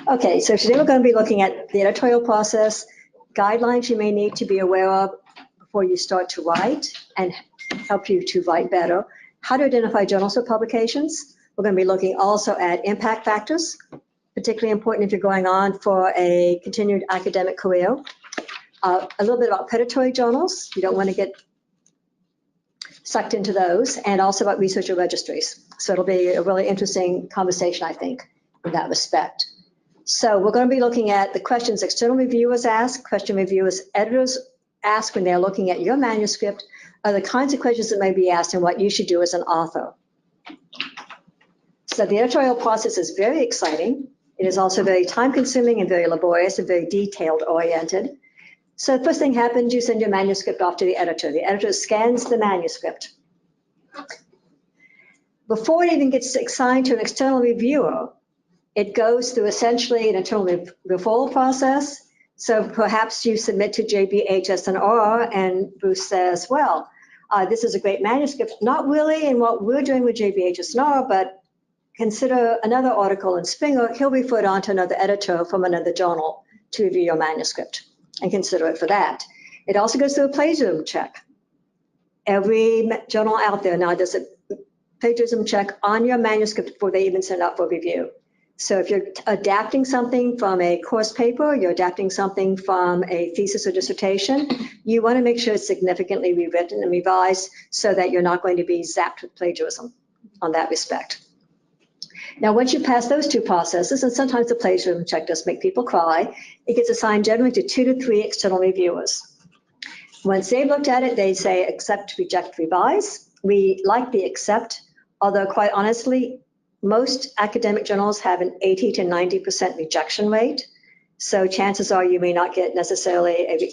Okay, so today we're going to be looking at the editorial process, guidelines you may need to be aware of before you start to write and help you to write better, how to identify journals or publications. We're going to be looking also at impact factors, particularly important if you're going on for a continued academic career. A little bit about predatory journals. You don't want to get sucked into those, and also about researcher registries. So it'll be a really interesting conversation, I think, in that respect. So we're going to be looking at the questions external reviewers ask, question reviewers, editors ask when they're looking at your manuscript, are the kinds of questions that may be asked and what you should do as an author. So the editorial process is very exciting. It is also very time-consuming and very laborious and very detailed-oriented. So the first thing happens, you send your manuscript off to the editor. The editor scans the manuscript. Before it even gets assigned to an external reviewer, it goes through essentially an internal referral process. So perhaps you submit to JBHS&R and Bruce says, well, this is a great manuscript, not really in what we're doing with JBHS&R, but consider another article in Springer. He'll refer it on to another editor from another journal to review your manuscript and consider it for that. It also goes through a plagiarism check. Every journal out there now does a plagiarism check on your manuscript before they even send out for review. So if you're adapting something from a course paper, you're adapting something from a thesis or dissertation, you want to make sure it's significantly rewritten and revised so that you're not going to be zapped with plagiarism on that respect. Now, once you pass those two processes, and sometimes the plagiarism check does make people cry, it gets assigned generally to 2 to 3 external reviewers. Once they've looked at it, they say accept, reject, revise. We like the accept, although quite honestly, most academic journals have an 80 to 90% rejection rate. So chances are you may not get necessarily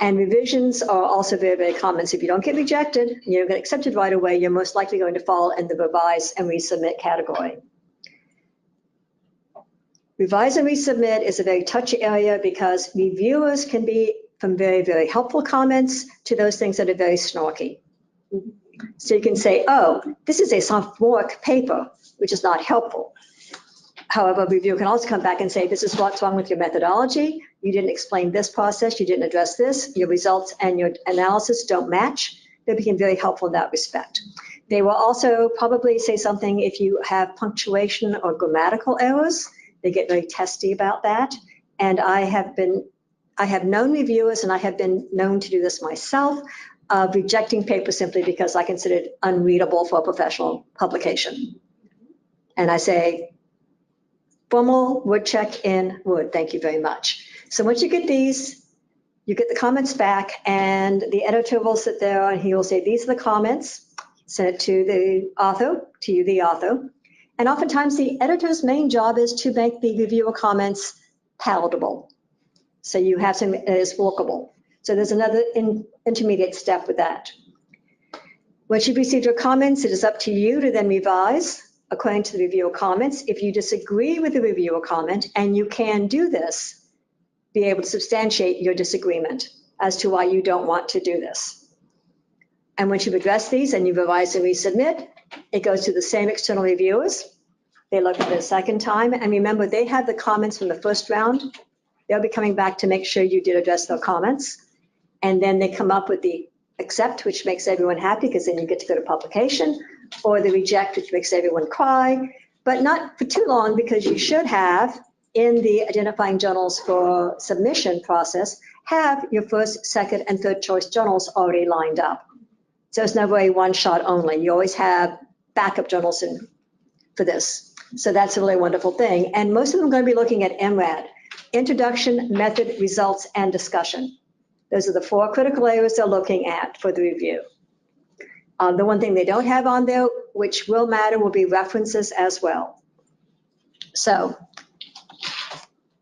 and revisions are also very, very common. So if you don't get rejected, you don't get accepted right away, you're most likely going to fall in the revise and resubmit category. Revise and resubmit is a very touchy area because reviewers can be from very, very helpful comments to those things that are very snarky. So you can say, oh, this is a sophomoric paper, which is not helpful. However, a reviewer can also come back and say, this is what's wrong with your methodology. You didn't explain this process. You didn't address this. Your results and your analysis don't match. They became very helpful in that respect. They will also probably say something if you have punctuation or grammatical errors. They get very testy about that. And I have known reviewers, and I have been known to do this myself, of rejecting paper simply because I consider it unreadable for a professional publication. And I say, formal word check in Word, thank you very much. So once you get these, you get the comments back, and the editor will sit there and he will say, these are the comments, send it to the author, to you, the author. And oftentimes the editor's main job is to make the reviewer comments palatable. So you have something that is workable. So there's another intermediate step with that. Once you've received your comments, it is up to you to then revise according to the reviewer comments. If you disagree with the reviewer comment, and you can do this, be able to substantiate your disagreement as to why you don't want to do this. And once you've addressed these and you've revised and resubmit, it goes to the same external reviewers. They look at it a second time, and remember, they have the comments from the first round. They'll be coming back to make sure you did address their comments. And then they come up with the accept, which makes everyone happy because then you get to go to publication, or the reject, which makes everyone cry, but not for too long, because you should have, in the identifying journals for submission process, have your first, second, and third choice journals already lined up. So it's never a one shot only. You always have backup journals for this. So that's a really wonderful thing. And most of them are going to be looking at MRAD, Introduction, Method, Results, and Discussion. Those are the 4 critical areas they're looking at for the review. The one thing they don't have on there, which will matter, will be references as well. So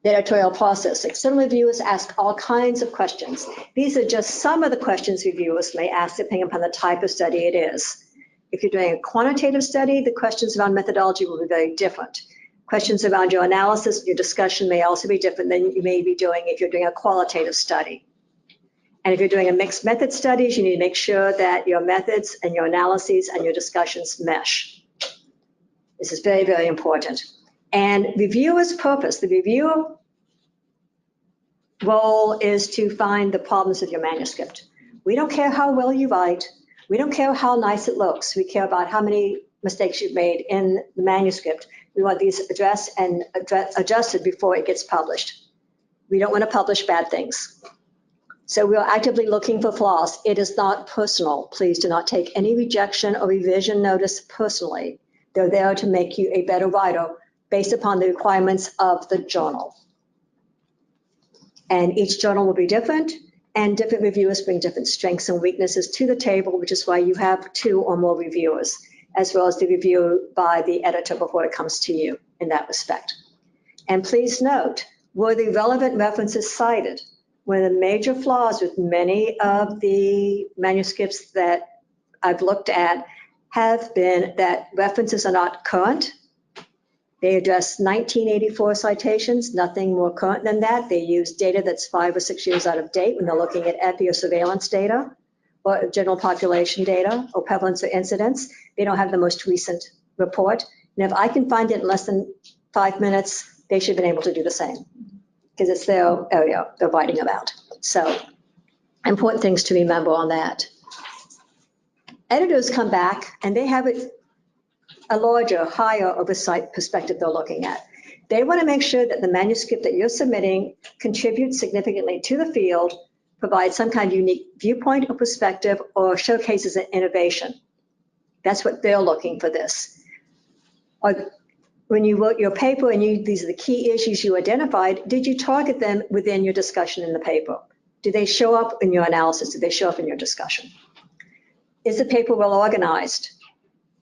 the editorial process. External reviewers ask all kinds of questions. These are just some of the questions reviewers may ask depending upon the type of study it is. If you're doing a quantitative study, the questions around methodology will be very different. Questions around your analysis, your discussion may also be different than you may be doing if you're doing a qualitative study. And if you're doing a mixed method studies, you need to make sure that your methods and your analyses and your discussions mesh. This is very, very important. And reviewer's purpose, the reviewer role is to find the problems of your manuscript. We don't care how well you write. We don't care how nice it looks. We care about how many mistakes you've made in the manuscript. We want these addressed and adjusted before it gets published. We don't want to publish bad things. So we are actively looking for flaws. It is not personal. Please do not take any rejection or revision notice personally. They're there to make you a better writer based upon the requirements of the journal. And each journal will be different, and different reviewers bring different strengths and weaknesses to the table, which is why you have 2 or more reviewers, as well as the review by the editor before it comes to you in that respect. And please note, were the relevant references cited? One of the major flaws with many of the manuscripts that I've looked at have been that references are not current. They address 1984 citations, nothing more current than that. They use data that's 5 or 6 years out of date when they're looking at epi or surveillance data or general population data or prevalence or incidence. They don't have the most recent report. And if I can find it in less than 5 minutes, they should have been able to do the same because it's their area they're writing about. So important things to remember on that. Editors come back and they have a larger, higher oversight perspective they're looking at. They want to make sure that the manuscript that you're submitting contributes significantly to the field, provides some kind of unique viewpoint or perspective, or showcases an innovation. That's what they're looking for this. Or when you wrote your paper and these are the key issues you identified, did you target them within your discussion in the paper? Do they show up in your analysis? Do they show up in your discussion? Is the paper well organized?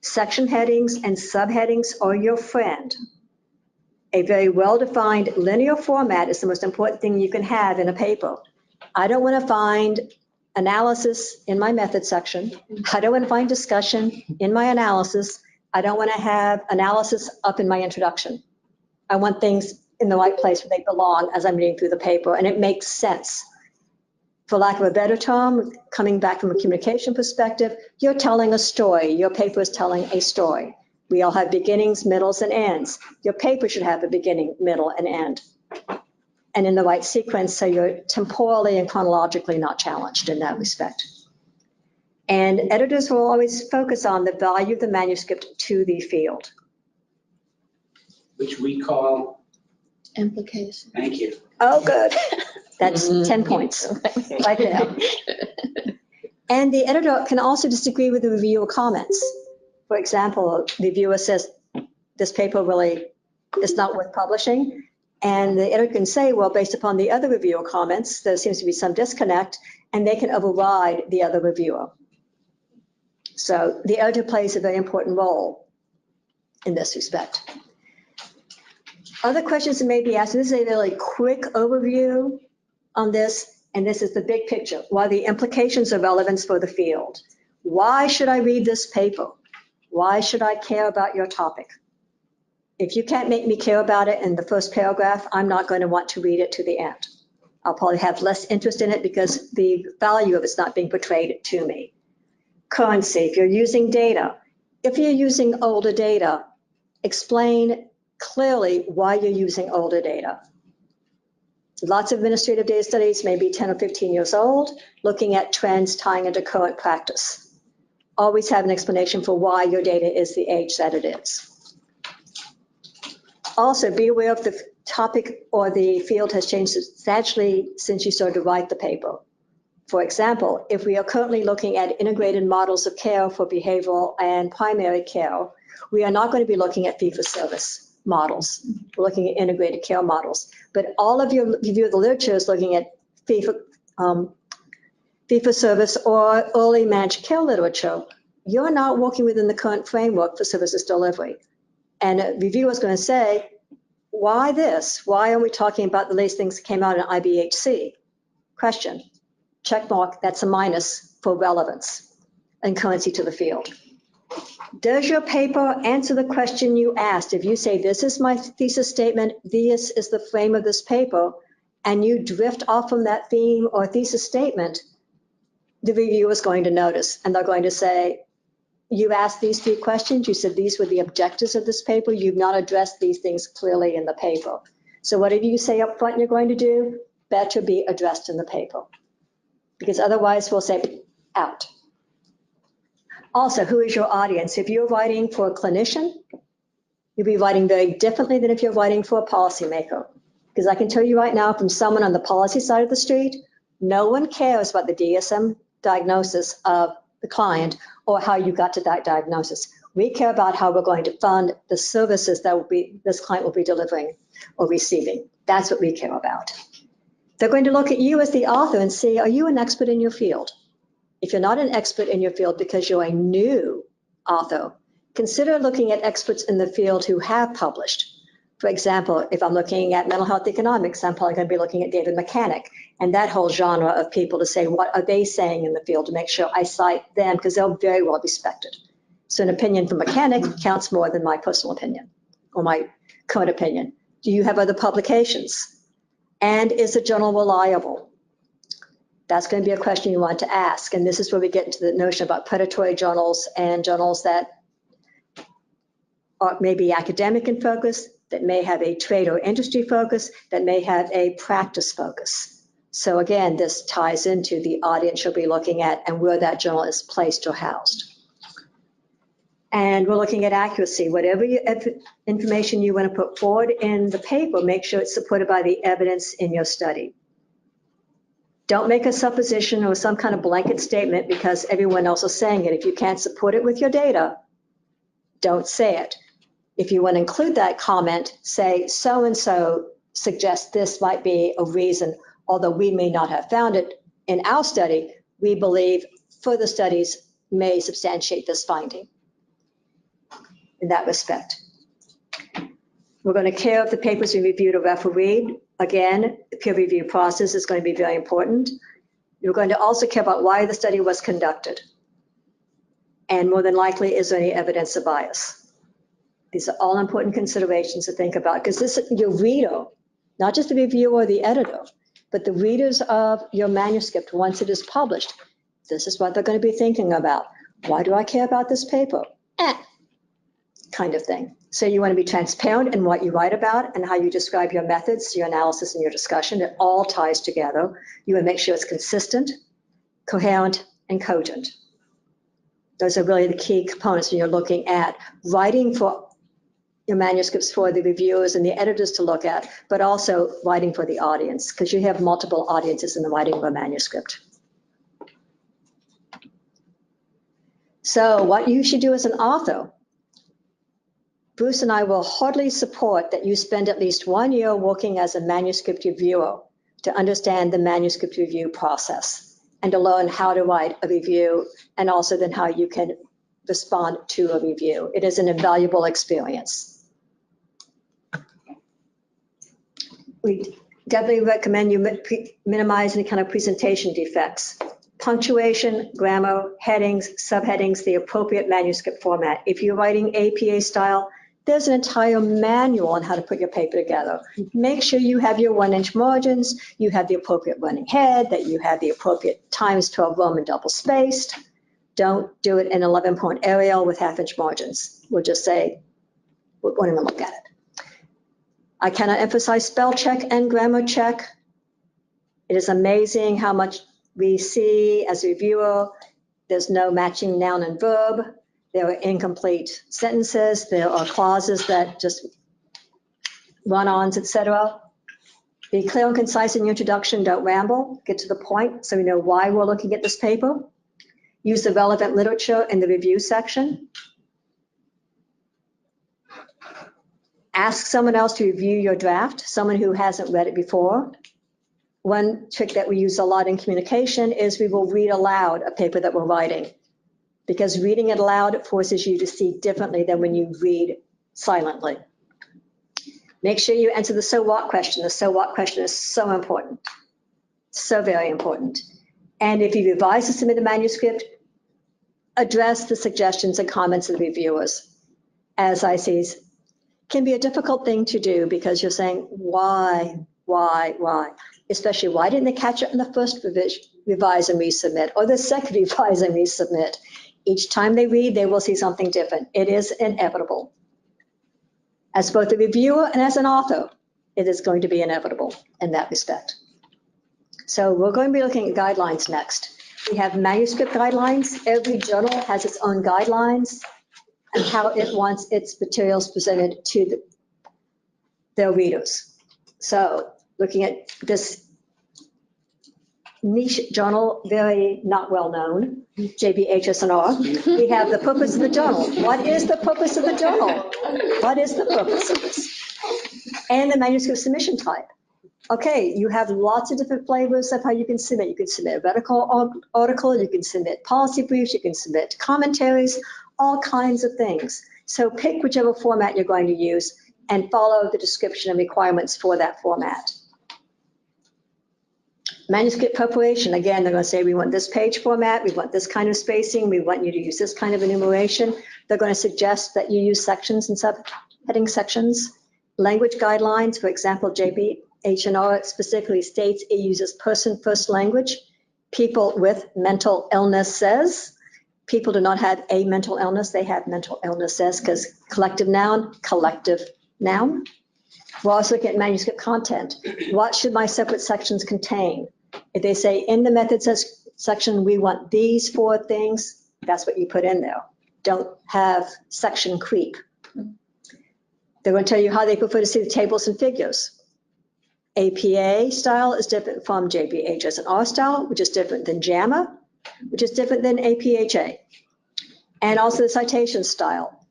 Section headings and subheadings are your friend. A very well-defined linear format is the most important thing you can have in a paper. I don't want to find analysis in my method section. I don't want to find discussion in my analysis. I don't want to have analysis up in my introduction. I want things in the right place where they belong as I'm reading through the paper, and it makes sense. For lack of a better term, coming back from a communication perspective, you're telling a story. Your paper is telling a story. We all have beginnings, middles, and ends. Your paper should have a beginning, middle, and end. And in the right sequence, so you're temporally and chronologically not challenged in that respect. And editors will always focus on the value of the manuscript to the field. Which we call? Implication. Thank you. Oh, good. That's 10 points right there. And the editor can also disagree with the reviewer comments. For example, the reviewer says, this paper really is not worth publishing. And the editor can say, well, based upon the other reviewer comments, there seems to be some disconnect, and they can override the other reviewer. So the editor plays a very important role in this respect. Other questions that may be asked, this is a really quick overview on this, and this is the big picture. What are the implications of relevance for the field? Why should I read this paper? Why should I care about your topic? If you can't make me care about it in the first paragraph, I'm not going to want to read it to the end. I'll probably have less interest in it because the value of it's not being portrayed to me. Currency, if you're using data. If you're using older data, explain clearly why you're using older data. Lots of administrative data studies may be 10 or 15 years old, looking at trends tying into current practice. Always have an explanation for why your data is the age that it is. Also, be aware if the topic or the field has changed substantially since you started to write the paper. For example, if we are currently looking at integrated models of care for behavioral and primary care, we are not going to be looking at fee-for-service models. We're looking at integrated care models. But all of your review of the literature is looking at fee-for-service or early managed care literature. You're not working within the current framework for services delivery. And a reviewer is going to say, why this? Why are we talking about the latest things that came out in IBHC? Question. Check mark, that's a minus for relevance and currency to the field. Does your paper answer the question you asked? If you say, this is my thesis statement, this is the frame of this paper, and you drift off from that theme or thesis statement, the reviewer is going to notice, and they're going to say, you asked these 3 questions, you said these were the objectives of this paper, you've not addressed these things clearly in the paper. So whatever you say up front you're going to do, better be addressed in the paper. Because otherwise we'll say out. Also, who is your audience? If you're writing for a clinician, you'll be writing very differently than if you're writing for a policymaker. Because I can tell you right now from someone on the policy side of the street, no one cares about the DSM diagnosis of the client or how you got to that diagnosis. We care about how we're going to fund the services that this client will be delivering or receiving. That's what we care about. They're going to look at you as the author and say, are you an expert in your field? If you're not an expert in your field because you're a new author, consider looking at experts in the field who have published. For example, if I'm looking at mental health economics, I'm probably going to be looking at David Mechanic and that whole genre of people to say, what are they saying in the field, to make sure I cite them, because they're very well respected. So an opinion from Mechanic counts more than my personal opinion or my current opinion. Do you have other publications? And is the journal reliable? That's going to be a question you want to ask. And this is where we get into the notion about predatory journals and journals that are maybe academic in focus, that may have a trade or industry focus, that may have a practice focus. So again, this ties into the audience you'll be looking at and where that journal is placed or housed. And we're looking at accuracy. Whatever information you want to put forward in the paper, make sure it's supported by the evidence in your study. Don't make a supposition or some kind of blanket statement because everyone else is saying it. If you can't support it with your data, don't say it. If you want to include that comment, say so-and-so suggests this might be a reason, although we may not have found it in our study, we believe further studies may substantiate this finding in that respect. We're going to care if the papers we reviewed or refereed. Again, the peer review process is going to be very important. You're going to also care about why the study was conducted. And more than likely, is there any evidence of bias? These are all important considerations to think about because this is your reader, not just the reviewer or the editor, but the readers of your manuscript once it is published. This is what they're going to be thinking about. Why do I care about this paper? Kind of thing. So you want to be transparent in what you write about and how you describe your methods, your analysis, and your discussion. It all ties together. You want to make sure it's consistent, coherent, and cogent. Those are really the key components when you're looking at writing for your manuscripts for the reviewers and the editors to look at, but also writing for the audience, because you have multiple audiences in the writing of a manuscript. So what you should do as an author, Bruce and I will heartily support that you spend at least 1 year working as a manuscript reviewer to understand the manuscript review process and to learn how to write a review and also then how you can respond to a review. It is an invaluable experience. We definitely recommend you minimize any kind of presentation defects. Punctuation, grammar, headings, subheadings, the appropriate manuscript format. If you're writing APA style, there's an entire manual on how to put your paper together. Make sure you have your 1-inch margins, you have the appropriate running head, that you have the appropriate times 12 Roman double spaced. Don't do it in 11-point Arial with 1/2-inch margins. We'll just say, we won't even look at it. I cannot emphasize spell check and grammar check. It is amazing how much we see as a reviewer. There's no matching noun and verb. There are incomplete sentences. There are clauses that just run-ons, etc. Be clear and concise in your introduction. Don't ramble. Get to the point so we know why we're looking at this paper. Use the relevant literature in the review section. Ask someone else to review your draft, someone who hasn't read it before. One trick that we use a lot in communication is we will read aloud a paper that we're writing, because reading it aloud forces you to see differently than when you read silently. Make sure you answer the so what question. The so what question is so important, so very important. And if you revise the submitted manuscript, address the suggestions and comments of the reviewers. As I see, can be a difficult thing to do because you're saying, why? Especially, why didn't they catch it in the first revise and resubmit or the second revise and resubmit? Each time they read, they will see something different. It is inevitable. As both a reviewer and as an author, it is going to be inevitable in that respect. So we're going to be looking at guidelines next. We have manuscript guidelines. Every journal has its own guidelines and how it wants its materials presented to their readers. So looking at this niche journal, very not well known, JBHSNR, we have the purpose of the journal. What is the purpose of the journal? What is the purpose of this? And the manuscript submission type. Okay, you have lots of different flavors of how you can submit. You can submit a medical article, you can submit policy briefs, you can submit commentaries, all kinds of things. So pick whichever format you're going to use and follow the description and requirements for that format. Manuscript preparation, again, they're going to say, we want this page format, we want this kind of spacing, we want you to use this kind of enumeration. They're going to suggest that you use sections and subheading sections. Language guidelines, for example, JBHNR specifically states it uses person first language. People with mental illness says. People do not have a mental illness, they have mental illnesses because collective noun. We're also looking at manuscript content. What should my separate sections contain? If they say in the methods section, we want these 4 things, that's what you put in there. Don't have section creep. They're going to tell you how they prefer to see the tables and figures. APA style is different from JBHSNR style, which is different than JAMA, which is different than APHA. And also the citation style.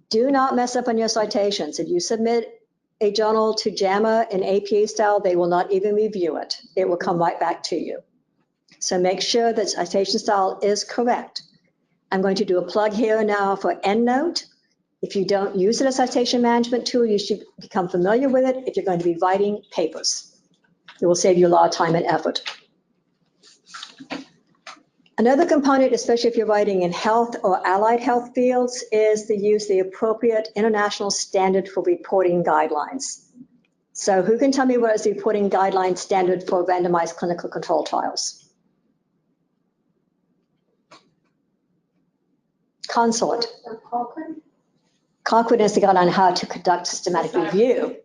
Do not mess up on your citations. If you submit a journal to JAMA in APA style, they will not even review it. It will come right back to you. So make sure that citation style is correct. I'm going to do a plug here now for EndNote. If you don't use it as a citation management tool, you should become familiar with it if you're going to be writing papers. It will save you a lot of time and effort. Another component, especially if you're writing in health or allied health fields, is to use the appropriate international standard for reporting guidelines. So who can tell me what is the reporting guideline standard for randomized clinical control trials? Consort. Cochrane is the guideline on how to conduct systematic review.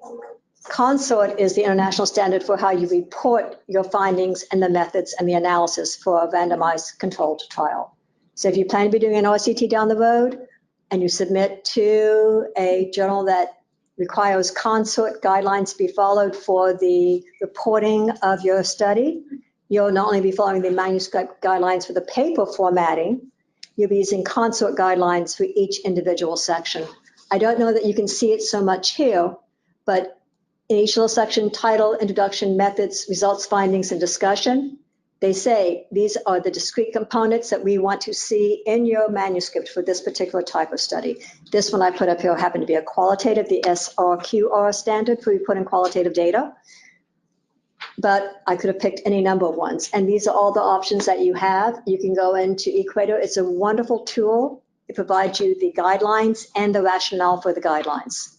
Consort is the international standard for how you report your findings and the methods and the analysis for a randomized controlled trial. So if you plan to be doing an RCT down the road and you submit to a journal that requires consort guidelines to be followed for the reporting of your study, you'll not only be following the manuscript guidelines for the paper formatting, you'll be using consort guidelines for each individual section. I don't know that you can see it so much here, but in each little section, title, introduction, methods, results, findings, and discussion, they say these are the discrete components that we want to see in your manuscript for this particular type of study. This one I put up here happened to be a qualitative, the SRQR standard for reporting qualitative data, but I could have picked any number of ones. And these are all the options that you have. You can go into Equator. It's a wonderful tool. It provides you the guidelines and the rationale for the guidelines.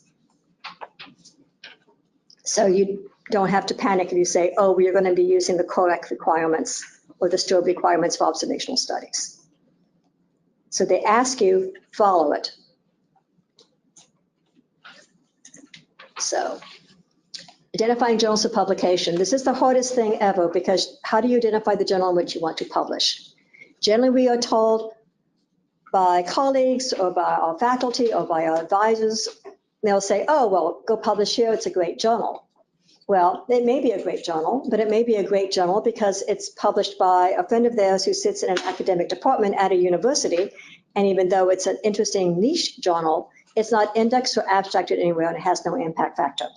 So you don't have to panic if you say, oh, we are going to be using the correct requirements or the stored requirements for observational studies. So they ask you, follow it. So identifying journals of publication. This is the hardest thing ever because how do you identify the journal in which you want to publish? Generally, we are told by colleagues or by our faculty or by our advisors, they'll say, oh, well, go publish here, it's a great journal. Well, it may be a great journal, but it may be a great journal because it's published by a friend of theirs who sits in an academic department at a university, and even though it's an interesting niche journal, it's not indexed or abstracted anywhere and it has no impact factor.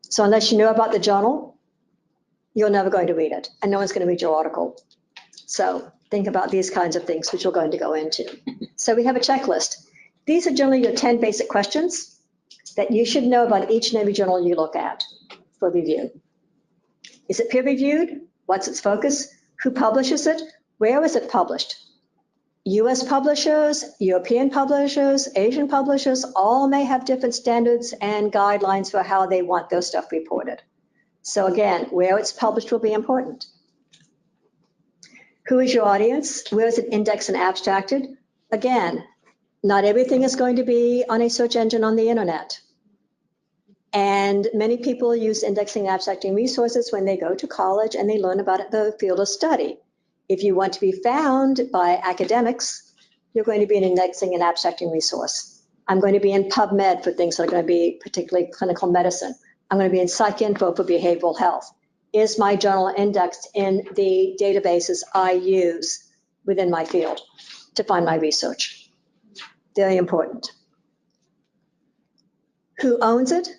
So unless you know about the journal, you're never going to read it, and no one's going to read your article. So think about these kinds of things, which we're going to go into. So we have a checklist. These are generally your 10 basic questions that you should know about each and every journal you look at for review. Is it peer reviewed? What's its focus? Who publishes it? Where is it published? US publishers, European publishers, Asian publishers, all may have different standards and guidelines for how they want their stuff reported. So again, where it's published will be important. Who is your audience? Where is it indexed and abstracted? Again, not everything is going to be on a search engine on the internet. And many people use indexing and abstracting resources when they go to college and they learn about the field of study. If you want to be found by academics, you're going to be an indexing and abstracting resource. I'm going to be in PubMed for things that are going to be particularly clinical medicine. I'm going to be in PsycInfo for behavioral health. Is my journal indexed in the databases I use within my field to find my research? Very important. Who owns it?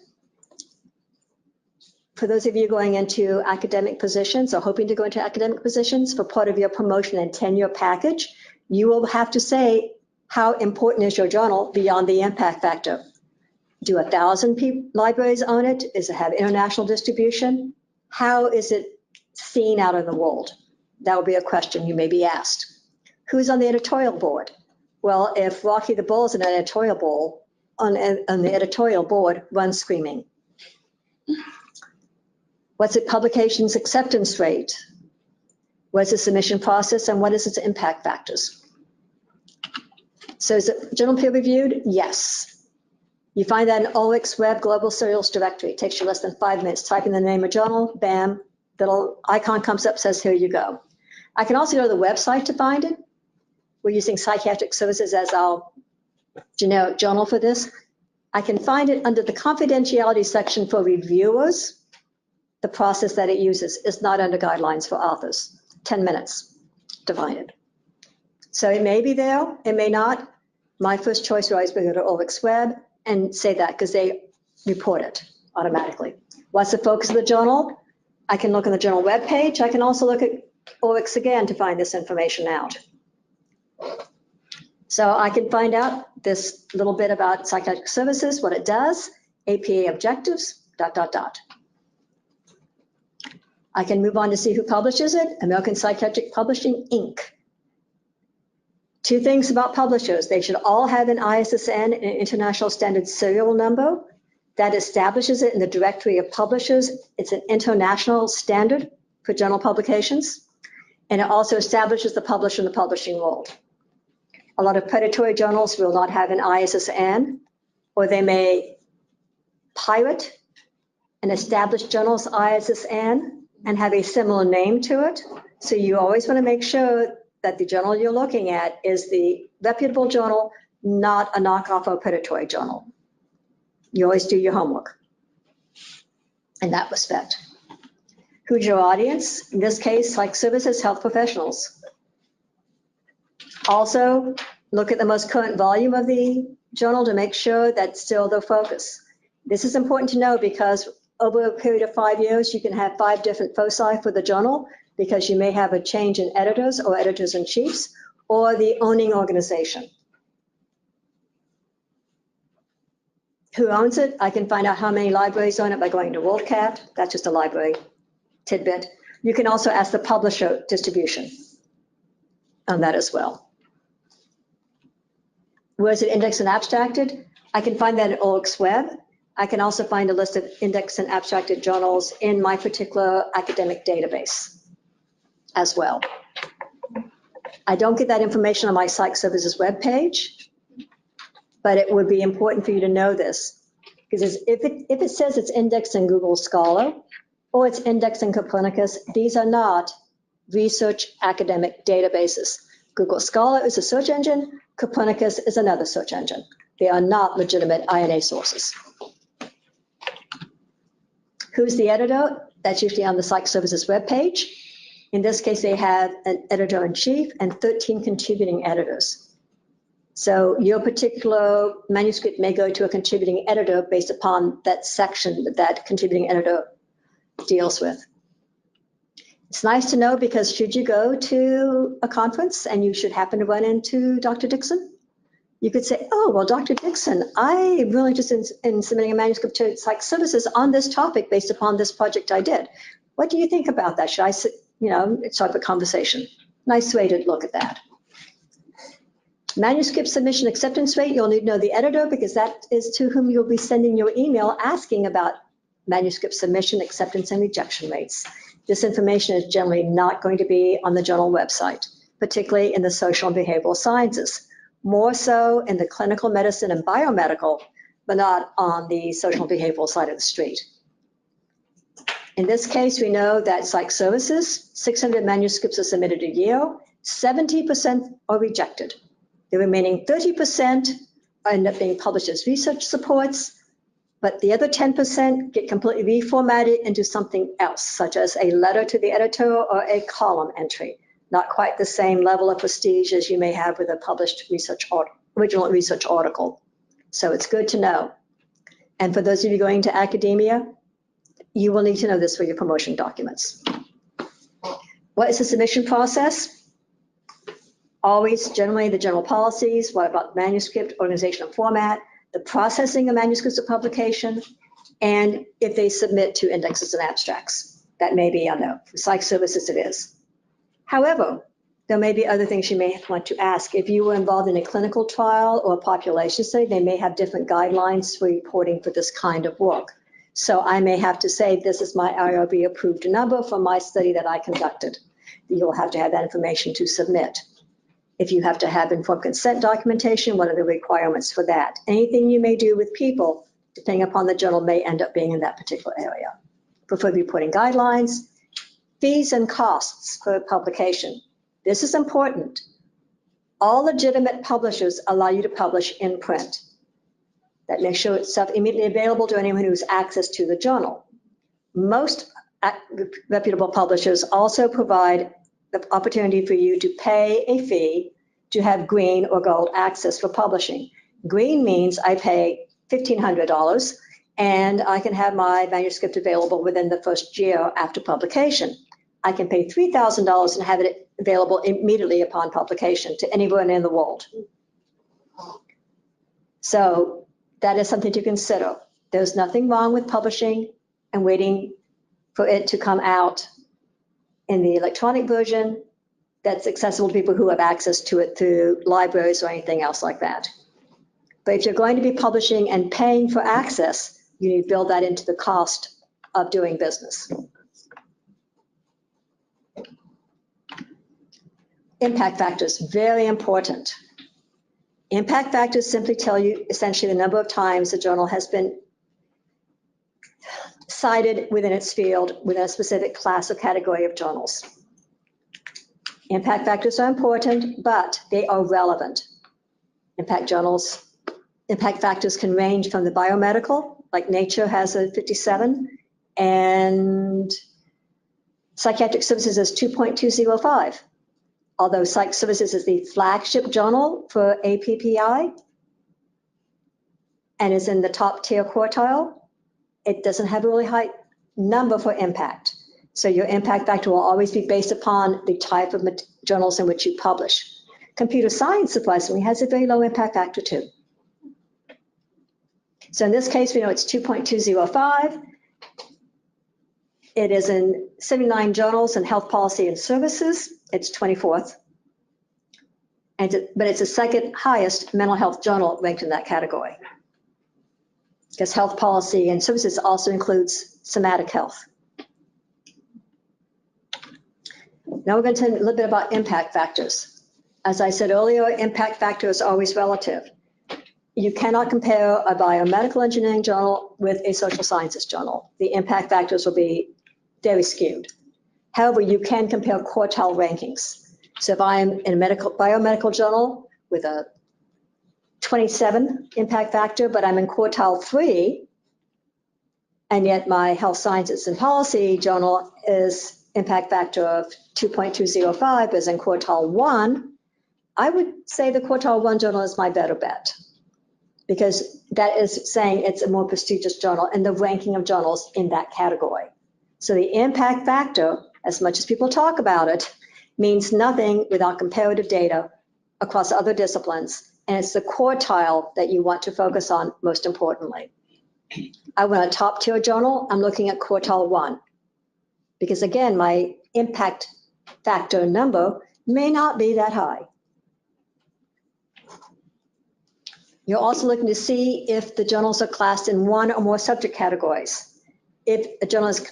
For those of you going into academic positions or hoping to go into academic positions, for part of your promotion and tenure package, you will have to say how important is your journal beyond the impact factor. Do 1,000 libraries own it? Does it have international distribution? How is it seen out in the world? That will be a question you may be asked. Who's on the editorial board? Well, if Rocky the Bull is an editorial board, on the editorial board, run screaming. What's the publication's acceptance rate? What's the submission process, and what is its impact factors? So is it journal peer reviewed? Yes. You find that in OLIX Web Global Serials Directory. It takes you less than 5 minutes. Type in the name of journal, bam, little icon comes up, says here you go. I can also go to the website to find it. We're using Psychiatric Services as our generic journal for this. I can find it under the confidentiality section for reviewers. The process that it uses is not under guidelines for authors. 10 minutes to find it. So it may be there, it may not. My first choice would always be to go to OLIX Web and say that because they report it automatically. What's the focus of the journal? I can look on the journal webpage. I can also look at OLIX again to find this information out. So I can find out this little bit about Psychiatric Services, what it does, APA objectives, ... I can move on to see who publishes it, American Psychiatric Publishing, Inc. 2 things about publishers. They should all have an ISSN, an International Standard Serial Number, that establishes it in the directory of publishers. It's an international standard for journal publications, and it also establishes the publisher in the publishing world. A lot of predatory journals will not have an ISSN, or they may pirate an established journal's ISSN and have a similar name to it. So you always want to make sure that the journal you're looking at is the reputable journal, not a knockoff or predatory journal. You always do your homework in that respect. Who's your audience? In this case, Psych Services, health professionals. Also, look at the most current volume of the journal to make sure that's still the focus. This is important to know because over a period of 5 years, you can have 5 different foci for the journal because you may have a change in editors or editors-in-chiefs or the owning organization. Who owns it? I can find out how many libraries own it by going to WorldCat. That's just a library tidbit. You can also ask the publisher distribution on that as well. Where is it indexed and abstracted? I can find that at OLIX Web. I can also find a list of indexed and abstracted journals in my particular academic database as well. I don't get that information on my Psych Services webpage, but it would be important for you to know this because if it says it's indexed in Google Scholar or it's indexed in Copernicus, these are not research academic databases. Google Scholar is a search engine. Copernicus is another search engine. They are not legitimate INA sources. Who's the editor? That's usually on the Psych Services webpage. In this case, they have an editor-in-chief and 13 contributing editors. So your particular manuscript may go to a contributing editor based upon that section that that contributing editor deals with. It's nice to know because should you go to a conference and you should happen to run into Dr. Dixon, you could say, oh, well, Dr. Dixon, I'm really interested in submitting a manuscript to Psych Services on this topic based upon this project I did. What do you think about that? Should I, start the conversation? Nice way to look at that. Manuscript submission acceptance rate, you'll need to know the editor because that is to whom you'll be sending your email asking about manuscript submission acceptance and rejection rates. This information is generally not going to be on the journal website, particularly in the social and behavioral sciences, more so in the clinical medicine and biomedical, but not on the social and behavioral side of the street. In this case, we know that Psych Services, 600 manuscripts are submitted a year, 70% are rejected. The remaining 30% end up being published as research supports, but the other 10% get completely reformatted into something else, such as a letter to the editor or a column entry. Not quite the same level of prestige as you may have with a published original research article. So it's good to know. And for those of you going to academia, you will need to know this for your promotion documents. What is the submission process? Always generally the general policies, what about manuscript, organizational format, the processing of manuscripts of publication, and if they submit to indexes and abstracts. That may be on the for Psych Services it is. However, there may be other things you may want to ask. If you were involved in a clinical trial or a population study, they may have different guidelines for reporting for this kind of work. So I may have to say, this is my IRB approved number from my study that I conducted. You'll have to have that information to submit. If you have to have informed consent documentation, what are the requirements for that? Anything you may do with people, depending upon the journal, may end up being in that particular area. Preferred reporting guidelines, fees and costs for publication. This is important. All legitimate publishers allow you to publish in print. That makes sure it's immediately available to anyone who has access to the journal. Most reputable publishers also provide the opportunity for you to pay a fee to have green or gold access for publishing. Green means I pay $1,500 and I can have my manuscript available within the first year after publication. I can pay $3,000 and have it available immediately upon publication to anyone in the world. So that is something to consider. There's nothing wrong with publishing and waiting for it to come out in the electronic version that's accessible to people who have access to it through libraries or anything else like that. But if you're going to be publishing and paying for access, you need to build that into the cost of doing business. Impact factors, very important. Impact factors simply tell you essentially the number of times the journal has been cited within its field, within a specific class or category of journals. Impact factors are important, but they are relevant. Impact factors can range from the biomedical, like Nature has a 57, and Psychiatric Services is 2.205. Although Psych Services is the flagship journal for APPI and is in the top tier quartile, it doesn't have a really high number for impact. So your impact factor will always be based upon the type of journals in which you publish. Computer science, surprisingly, has a very low impact factor too. So in this case, we know it's 2.205. It is in 79 journals in health policy and services. It's 24th. But it's the second highest mental health journal ranked in that category. Because health policy and services also includes somatic health. Now we're going to tell you a little bit about impact factors. As I said earlier, impact factor is always relative. You cannot compare a biomedical engineering journal with a social sciences journal. The impact factors will be very skewed. However, you can compare quartile rankings. So if I am in a biomedical journal with a 27 impact factor, but I'm in quartile 3, and yet my health sciences and policy journal is impact factor of 2.205 is in quartile 1, I would say the quartile 1 journal is my better bet, because that is saying it's a more prestigious journal in the ranking of journals in that category. So the impact factor, as much as people talk about it, means nothing without comparative data across other disciplines, and it's the quartile that you want to focus on most importantly. I want a top tier journal, I'm looking at quartile 1, because again, my impact factor number may not be that high. You're also looking to see if the journals are classed in one or more subject categories. If a journal is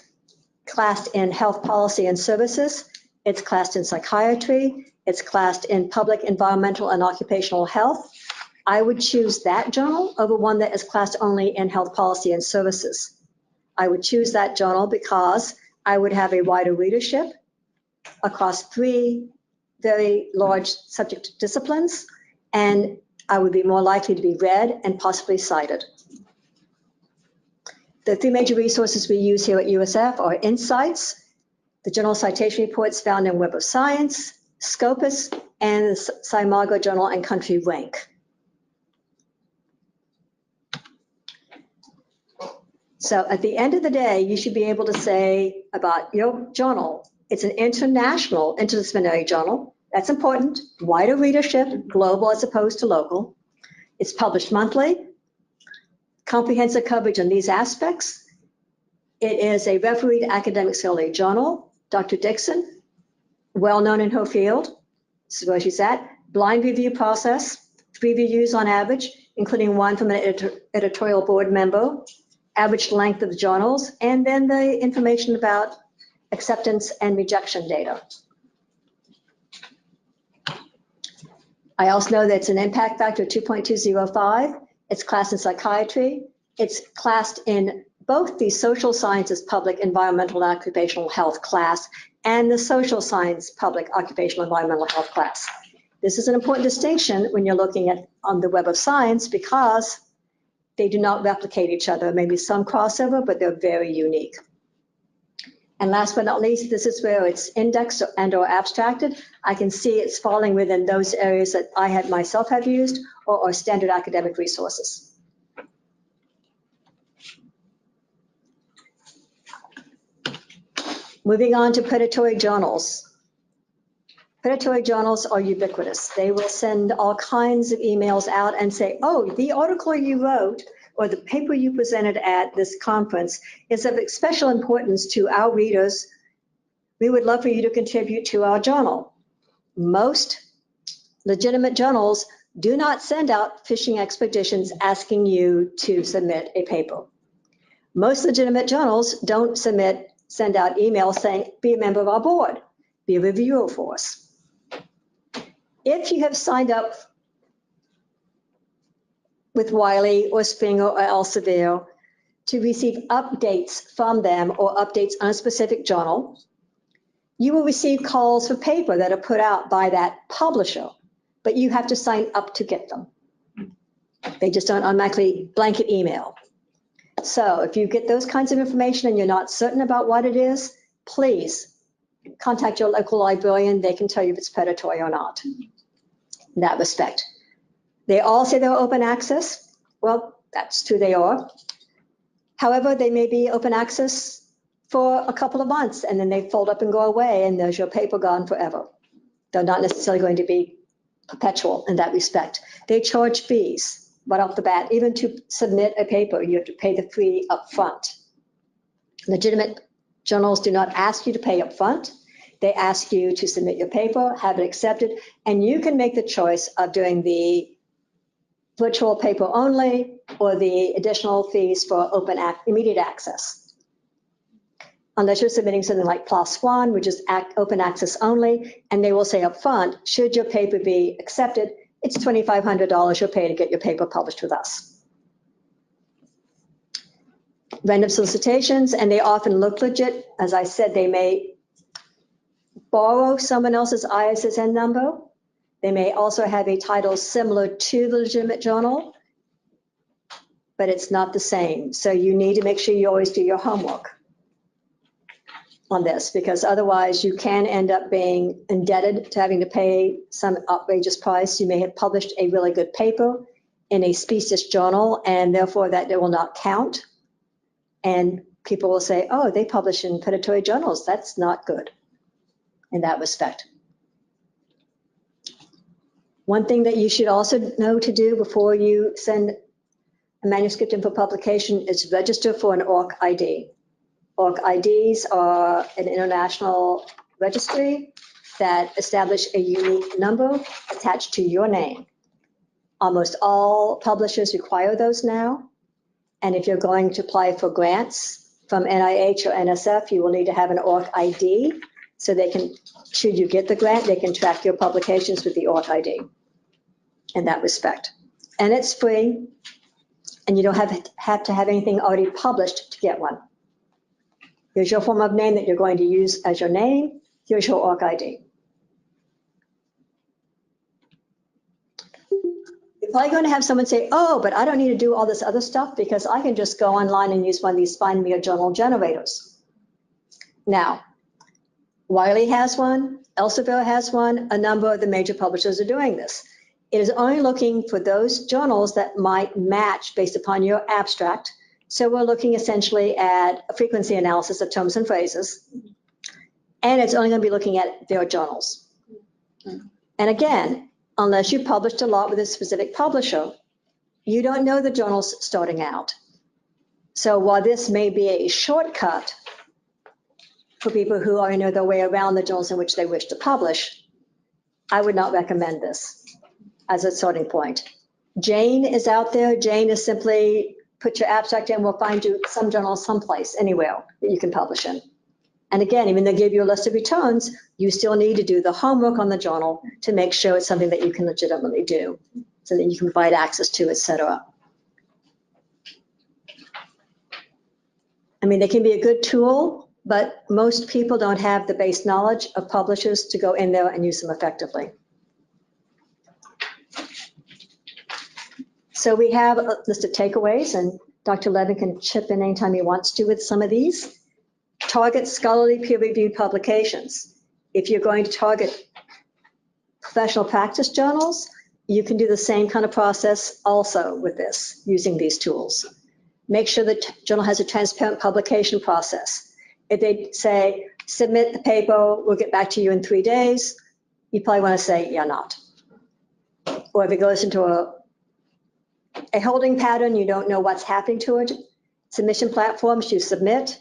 classed in health policy and services. It's classed in psychiatry. It's classed in public, environmental, and occupational health. I would choose that journal over one that is classed only in health policy and services. I would choose that journal because I would have a wider readership across 3 very large subject disciplines, and I would be more likely to be read and possibly cited. The 3 major resources we use here at USF are Insights, the Journal Citation Reports found in Web of Science, Scopus, and the Scimago Journal and Country Rank. So at the end of the day, you should be able to say about your journal, it's an international interdisciplinary journal. That's important. Wider readership, global as opposed to local. It's published monthly. Comprehensive coverage on these aspects. It is a refereed academic scholarly journal. Dr. Dixon, well known in her field. This is where she's at. Blind review process, 3 reviews on average, including 1 from an editorial board member. Average length of the journals, and then the information about acceptance and rejection data. I also know that it's an impact factor of 2.205. It's classed in psychiatry. It's classed in both the social sciences public environmental and occupational health class and the social science public occupational environmental health class. This is an important distinction when you're looking at on the Web of Science because they do not replicate each other. Maybe some crossover, but they're very unique. And last but not least, this is where it's indexed and or abstracted. I can see it's falling within those areas that I had myself have used or standard academic resources. Moving on to predatory journals. Predatory journals are ubiquitous. They will send all kinds of emails out and say, oh, the article you wrote or the paper you presented at this conference is of special importance to our readers. We would love for you to contribute to our journal. Most legitimate journals do not send out fishing expeditions asking you to submit a paper. Most legitimate journals don't send out emails saying, be a member of our board, be a reviewer for us. If you have signed up with Wiley or Springer or Elsevier to receive updates from them or updates on a specific journal, you will receive calls for paper that are put out by that publisher, but you have to sign up to get them. They just don't automatically blanket email. So if you get those kinds of information and you're not certain about what it is, please contact your local librarian. They can tell you if it's predatory or not. In that respect. They all say they're open access. Well, that's true, they are. However, they may be open access for a couple of months and then they fold up and go away and there's your paper gone forever. They're not necessarily going to be perpetual in that respect. They charge fees right off the bat. Even to submit a paper, you have to pay the fee up front. Legitimate journals do not ask you to pay up front. They ask you to submit your paper, have it accepted, and you can make the choice of doing the virtual paper only or the additional fees for immediate access. Unless you're submitting something like PLOS One, which is open access only, and they will say up front, should your paper be accepted, it's $2,500 you'll pay to get your paper published with us. Random solicitations, and they often look legit. As I said, they may borrow someone else's ISSN number. They may also have a title similar to the legitimate journal, but it's not the same. So you need to make sure you always do your homework on this, because otherwise you can end up being indebted to having to pay some outrageous price. You may have published a really good paper in a specious journal, and therefore that it will not count. And people will say, oh, they publish in predatory journals. That's not good in that respect. One thing that you should also know to do before you send a manuscript in for publication is register for an ORC ID. ORC IDs are an international registry that establish a unique number attached to your name. Almost all publishers require those now. And if you're going to apply for grants, from NIH or NSF, you will need to have an ORC ID so they can, should you get the grant, they can track your publications with the ORC ID in that respect. And it's free, and you don't have to have anything already published to get one. Here's your form of name that you're going to use as your name. Here's your ORC ID. You're probably going to have someone say, oh, but I don't need to do all this other stuff because I can just go online and use one of these Find Me a Journal generators. Now, Wiley has one, Elsevier has one, a number of the major publishers are doing this. It is only looking for those journals that might match based upon your abstract. So we're looking essentially at a frequency analysis of terms and phrases, and it's only going to be looking at their journals. And again, unless you published a lot with a specific publisher, you don't know the journals starting out. So while this may be a shortcut for people who already know their way around the journals in which they wish to publish, I would not recommend this as a starting point. Jane is out there. Jane is simply put your abstract in, we'll find you some journal someplace, anywhere that you can publish in. And again, even though they give you a list of returns, you still need to do the homework on the journal to make sure it's something that you can legitimately do, so that you can provide access to, et cetera. I mean, they can be a good tool, but most people don't have the base knowledge of publishers to go in there and use them effectively. So we have a list of takeaways, and Dr. Levin can chip in anytime he wants to with some of these. Target scholarly peer-reviewed publications. If you're going to target professional practice journals, you can do the same kind of process also with this, using these tools. Make sure the journal has a transparent publication process. If they say, submit the paper, we'll get back to you in 3 days, you probably want to say, yeah, not. Or if it goes into a holding pattern, you don't know what's happening to it. Submission platforms, you submit,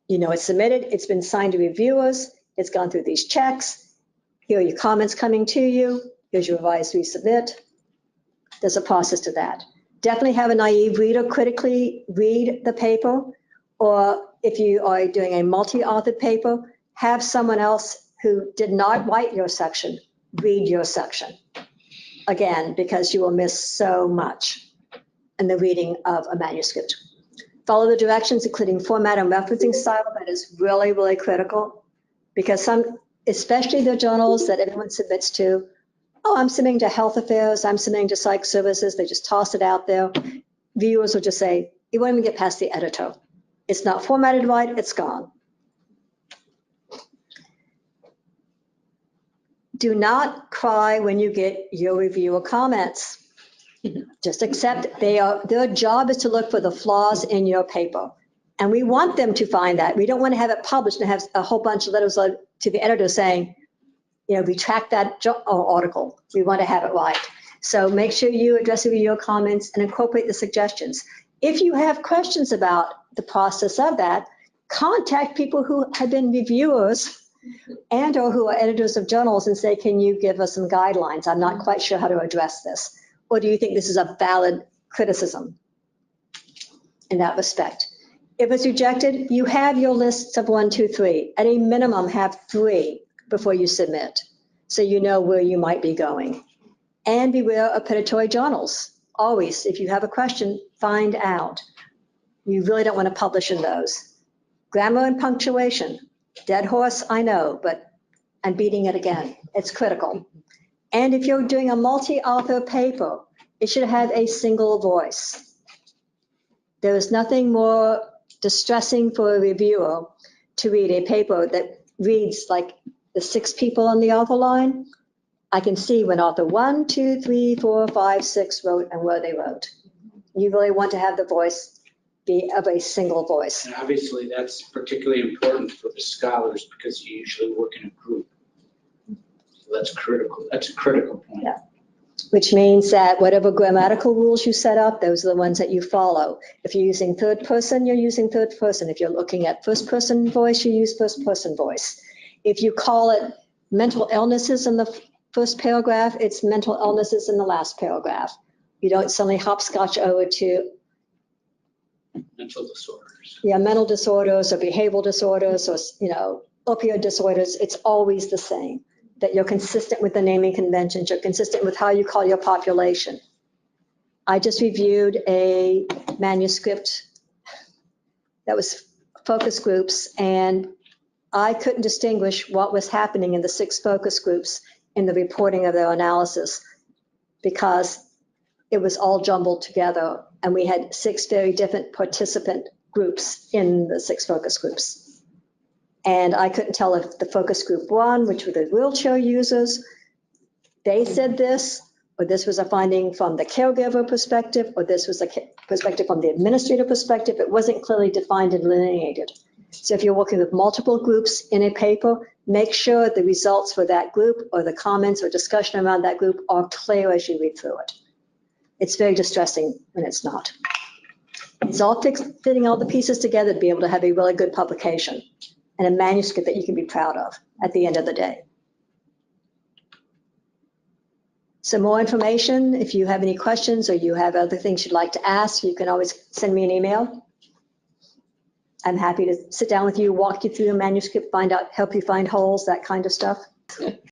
you know it's submitted, it's been signed to reviewers, it's gone through these checks, here are your comments coming to you, here's your revised resubmit. There's a process to that. Definitely have a naive reader critically read the paper, or if you are doing a multi-authored paper, have someone else who did not write your section read your section. Again, because you will miss so much in the reading of a manuscript. Follow the directions, including format and referencing style. That is really, really critical, because some, especially the journals that everyone submits to, oh, I'm submitting to Health Affairs, I'm submitting to Psych Services, they just toss it out there. Viewers will just say, you won't even get past the editor. It's not formatted right, it's gone. Do not cry when you get your reviewer comments. Just accept their job is to look for the flaws in your paper. And we want them to find that. We don't want to have it published and have a whole bunch of letters to the editor saying, you know, retract that article. We want to have it right. So make sure you address the reviewer comments and incorporate the suggestions. If you have questions about the process of that, contact people who have been reviewers and or who are editors of journals and say, can you give us some guidelines? I'm not quite sure how to address this. Or do you think this is a valid criticism in that respect? If it's rejected, you have your lists of 1, 2, 3. At a minimum, have 3 before you submit, so you know where you might be going. And beware of predatory journals. Always, if you have a question, find out. You really don't want to publish in those. Grammar and punctuation. Dead horse, I know, but I'm beating it again. It's critical. And if you're doing a multi-author paper, it should have a single voice. There is nothing more distressing for a reviewer to read a paper that reads like the 6 people on the author line. I can see when author 1, 2, 3, 4, 5, 6 wrote and where they wrote. You really want to have the voice be of a single voice. And obviously that's particularly important for the scholars because you usually work in a group. So that's critical. That's a critical point. Yeah. Which means that whatever grammatical rules you set up, those are the ones that you follow. If you're using third person, you're using third person. If you're looking at first person voice, you use first person voice. If you call it mental illnesses in the first paragraph, it's mental illnesses in the last paragraph. You don't suddenly hopscotch over to mental disorders. Yeah, mental disorders or behavioral disorders or, opioid disorders, it's always the same, that you're consistent with the naming conventions, you're consistent with how you call your population. I just reviewed a manuscript that was focus groups, and I couldn't distinguish what was happening in the 6 focus groups in the reporting of their analysis because it was all jumbled together, and we had 6 very different participant groups in the 6 focus groups. And I couldn't tell if the focus group 1, which were the wheelchair users, they said this, or this was a finding from the caregiver perspective, or this was a perspective from the administrator perspective. It wasn't clearly defined and delineated. So if you're working with multiple groups in a paper, make sure the results for that group or the comments or discussion around that group are clear as you read through it. It's very distressing when it's not. It's all fitting all the pieces together to be able to have a really good publication and a manuscript that you can be proud of at the end of the day. Some more information, if you have any questions or you have other things you'd like to ask, you can always send me an email. I'm happy to sit down with you, walk you through the manuscript, help you find holes, that kind of stuff.